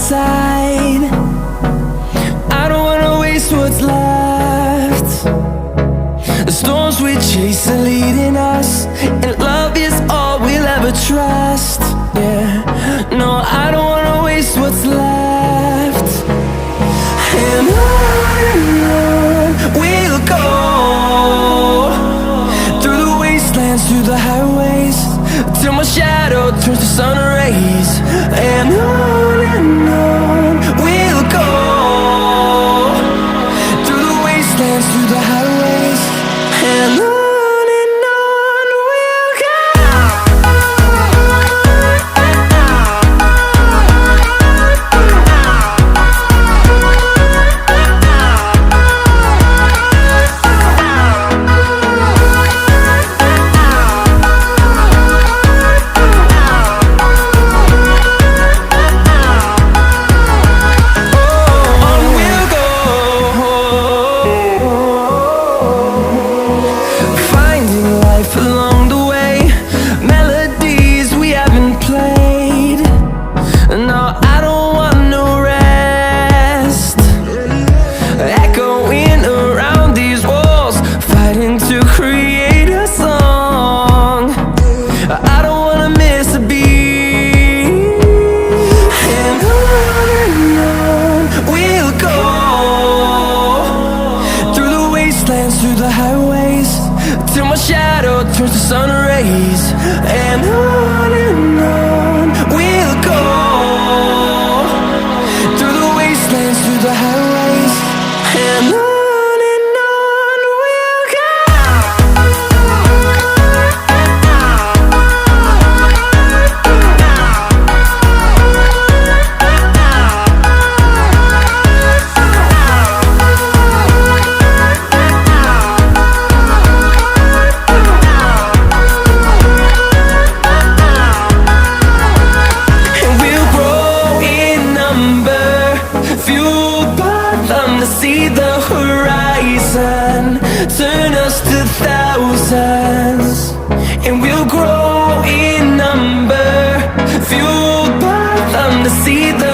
side. I don't wanna waste what's left. The storms we chase are leading us, and love is all we'll ever trust. Yeah, no, I don't wanna waste what's left. And on we'll go, through the wastelands, through the highways, till my shadow turns to sun rays. And on we'll go, through the wastelands, through the highways, and on we'll go. Along the way, melodies we haven't played. No, I don't want no rest. Echoing around these walls, fighting to create a song. I don't wanna miss a beat. And on we'll go, through the wastelands, through the highways, till my shadow turns to sun rays. And on we'll go, through the wastelands, through the highways, and on we'll go. To see the horizon turn us to thousands, and we'll grow in number, fueled by them to see the